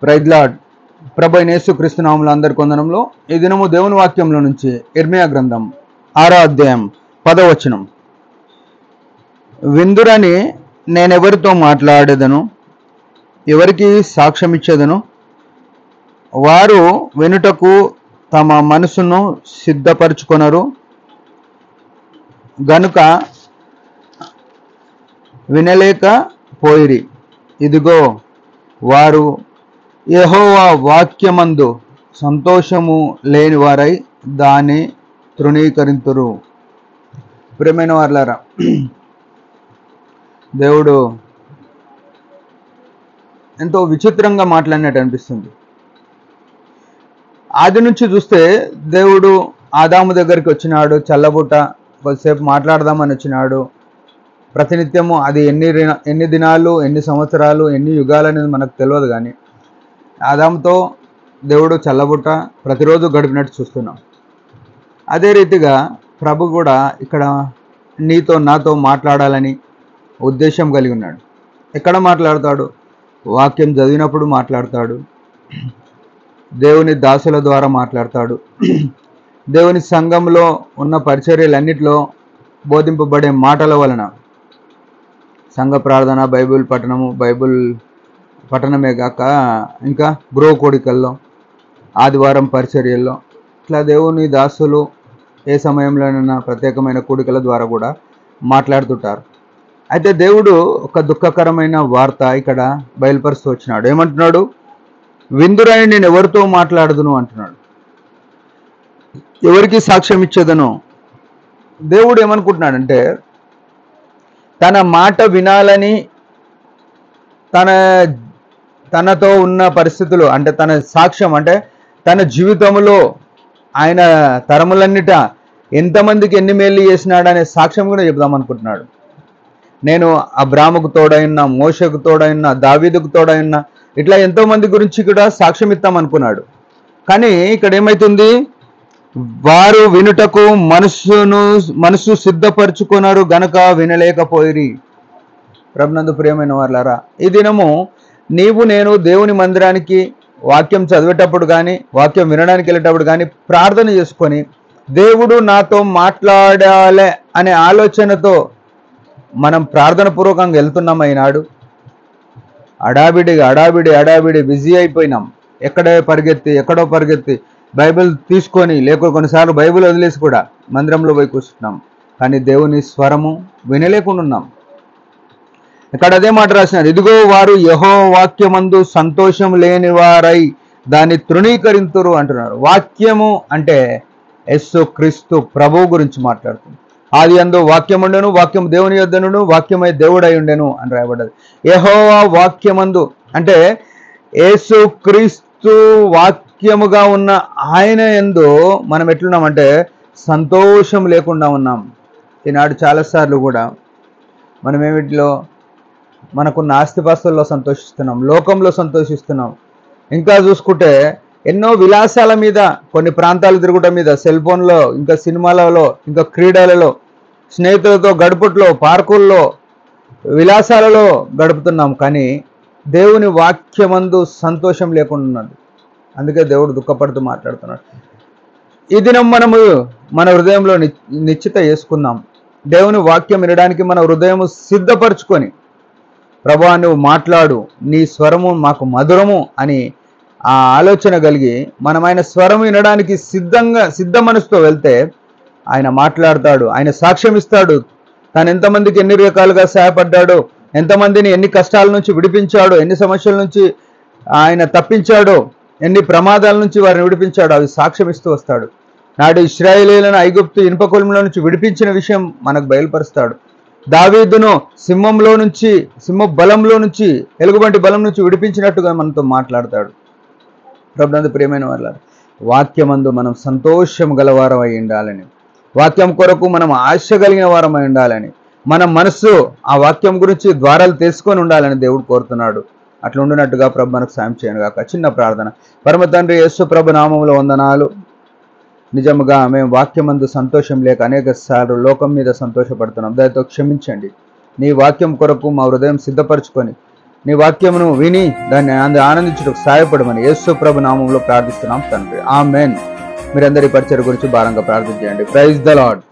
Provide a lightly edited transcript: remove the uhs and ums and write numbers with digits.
Praise lord. ప్రభు అయిన యేసుక్రీస్తు నామములో అందరి వందనములు. ఈ దినము దేవుని వాక్యంలో నుంచి ఇర్మియా గ్రంథం 6వ అధ్యాయం 10వ వచనం. విందురని నేనెవరితో మాట్లాడేదను, ఎవరికి సాక్ష్యం ఇచ్చేదను, వారు వినుటకు తమ మనసును సిద్ధపరచుకొనరు గనుక వినలేకపోయిరి. ఇదిగో వారు యెహోవా వాక్యమందు సంతోషము లేని వారై దాన్ని తృణీకరింతురు. ప్రియమైన వారలారా, దేవుడు ఎంతో విచిత్రంగా మాట్లాడినట్టు అనిపిస్తుంది. ఆది నుంచి చూస్తే దేవుడు ఆదాము దగ్గరికి వచ్చినాడు, చల్లబుట్ట కొద్దిసేపు మాట్లాడదామని వచ్చినాడు. ప్రతినిత్యము అది ఎన్ని దినాలు, ఎన్ని సంవత్సరాలు, ఎన్ని యుగాలు అనేది మనకు తెలియదు, కానీ ఆదాముతో దేవుడు చల్లబుట్ట ప్రతిరోజు గడిపినట్టు చూస్తున్నాం. అదే రీతిగా ప్రభు కూడా ఇక్కడ నీతో నాతో మాట్లాడాలని ఉద్దేశం కలిగి ఉన్నాడు. ఎక్కడ మాట్లాడతాడు? వాక్యం చదివినప్పుడు మాట్లాడతాడు, దేవుని దాసుల ద్వారా మాట్లాడతాడు, దేవుని సంఘంలో ఉన్న పరిచర్యలన్నిటిలో బోధింపబడే మాటల వలన, సంఘ ప్రార్థన, బైబిల్ పఠనము, బైబిల్ పఠనమే కాక ఇంకా గృహ కోడికల్లో, ఆదివారం పరిచర్యల్లో, ఇట్లా దేవుని దాసులు ఏ సమయంలోనైనా ప్రత్యేకమైన కూడికల ద్వారా కూడా మాట్లాడుతుంటారు. అయితే దేవుడు ఒక దుఃఖకరమైన వార్త ఇక్కడ బయలుపరుస్తూ వచ్చినాడు. ఏమంటున్నాడు? విందురని నేను ఎవరితో మాట్లాడదును అంటున్నాడు. ఎవరికి సాక్ష్యం ఇచ్చేదను? దేవుడు ఏమనుకుంటున్నాడంటే, తన మాట వినాలని తనతో ఉన్న పరిస్థితులు, అంటే తన సాక్ష్యం, అంటే తన జీవితంలో ఆయన తరములన్నిట ఎంతమందికి ఎన్ని మేలు చేసినాడు అనే సాక్ష్యం కూడా చెప్దాం అనుకుంటున్నాడు. నేను అబ్రాముకు తోడైనా, మోషకు తోడైనా, దావీదుకు తోడైనా, ఇట్లా ఎంతోమంది గురించి కూడా సాక్ష్యం ఇద్దాం అనుకున్నాడు. కానీ ఇక్కడ ఏమవుతుంది? వారు వినుటకు మనసు సిద్ధపరచుకున్నారు గనక వినలేకపోయిరి. ప్రభునందు ప్రియమైన వారలారా, ఈ దినము నీవు నేను దేవుని మందిరానికి వాక్యం చదివేటప్పుడు కానీ, వాక్యం వినడానికి వెళ్ళేటప్పుడు కానీ ప్రార్థన చేసుకొని దేవుడు నాతో మాట్లాడాలి అనే ఆలోచనతో మనం ప్రార్థన పూర్వకంగా వెళ్తున్నాం. అయినాడు అడావిడి బిజీ అయిపోయినాం. ఎక్కడో పరిగెత్తి బైబిల్ తీసుకొని, లేక కొన్నిసార్లు బైబిల్ వదిలేసి కూడా మందిరంలో పోయి కూర్చుంటున్నాం. కానీ దేవుని స్వరము వినలేకుండా ఉన్నాం. ఇక్కడ అదే మాట రాసినారు, ఇదిగో వారు యెహోవా వాక్యమందు సంతోషం లేని వారై దాన్ని తృణీకరింతురు అంటున్నారు. వాక్యము అంటే యేసు క్రీస్తు ప్రభువు గురించి మాట్లాడుతుంది. ఆది యందు వాక్యం ఉండెను, వాక్యం దేవుని యొద్దనుండు, వాక్యమై దేవుడై ఉండెను అని రాయబడ్డది. యెహోవా వాక్యమందు అంటే యేసు క్రీస్తు వాక్యముగా ఉన్న ఆయన యందు మనం ఎట్లున్నామంటే సంతోషం లేకుండా ఉన్నాం. ఈనాడు చాలాసార్లు కూడా మనం ఏమిటిలో మనకున్న ఆస్తిపాస్తుల్లో సంతోషిస్తున్నాం, లోకంలో సంతోషిస్తున్నాం. ఇంకా చూసుకుంటే ఎన్నో విలాసాల మీద, కొన్ని ప్రాంతాలు తిరుగుట మీద, సెల్ ఫోన్లో, ఇంకా సినిమాలలో, ఇంకా క్రీడలలో, స్నేహితులతో గడుపుట్లో, పార్కుల్లో, విలాసాలలో గడుపుతున్నాం. కానీ దేవుని వాక్యమందు సంతోషం లేకుండా ఉన్నది. అందుకే దేవుడు దుఃఖపడుతూ మాట్లాడుతున్నాడు. ఈ దినం మనము మన హృదయంలో నిశ్చిత చేసుకుందాం. దేవుని వాక్యం వినడానికి మన హృదయము సిద్ధపరచుకొని, ప్రభువా నువ్వు మాట్లాడు, నీ స్వరము మాకు మధురము అని ఆ ఆలోచన కలిగి మనం ఆయన స్వరం వినడానికి సిద్ధ మనసుతో వెళ్తే ఆయన మాట్లాడతాడు, ఆయన సాక్ష్యం ఇస్తాడు. తాను ఎంతమందికి ఎన్ని రకాలుగా సహాయపడ్డాడో, ఎంతమందిని ఎన్ని కష్టాల నుంచి విడిపించాడో, ఎన్ని సమస్యల నుంచి ఆయన తప్పించాడో, ఎన్ని ప్రమాదాల నుంచి వారిని విడిపించాడో అవి సాక్ష్యం ఇస్తూ వస్తాడు. నాడు ఇశ్రాయేలీయులను ఐగుప్తు ఇనుపకొలిమిలో నుంచి విడిపించిన విషయం మనకు బయలుపరుస్తాడు. దావీదును సింహ బలంలో నుంచి, ఎలుగుబంటి బలం నుంచి విడిపించినట్టుగా మనతో మాట్లాడతాడు. ప్రభునందు ప్రియమైన వారలారా, వాక్యమందు మనం సంతోషం గలవారం అయి ఉండాలని, వాక్యం కొరకు మనం ఆశ కలిగిన వారం అయి ఉండాలని, మన మనస్సు ఆ వాక్యం గురించి ద్వారాలు తెలుసుకొని ఉండాలని దేవుడు కోరుతున్నాడు. అట్లా ఉండినట్టుగా ప్రభు మనకు సాయం చేయను గాక. చిన్న ప్రార్థన. పరమ తండ్రి యేసు ప్రభు నామములో వందనాలు. నిజముగా మేము వాక్యమందు సంతోషం లేక అనేక సార్లు లోకం మీద సంతోషపడుతున్నాం. దయతో క్షమించండి. నీ వాక్యం కొరకు మా హృదయం సిద్ధపరచుకొని నీ వాక్యమును విని దాన్ని ఆనందించుటకు సహాయపడమని యేసు ప్రభు నామంలో ప్రార్థిస్తున్నాం తండ్రి. ఆమేన్. మీరందరి పరిచయం గురించి భారంగా ప్రార్థన చేయండి. Praise the lord.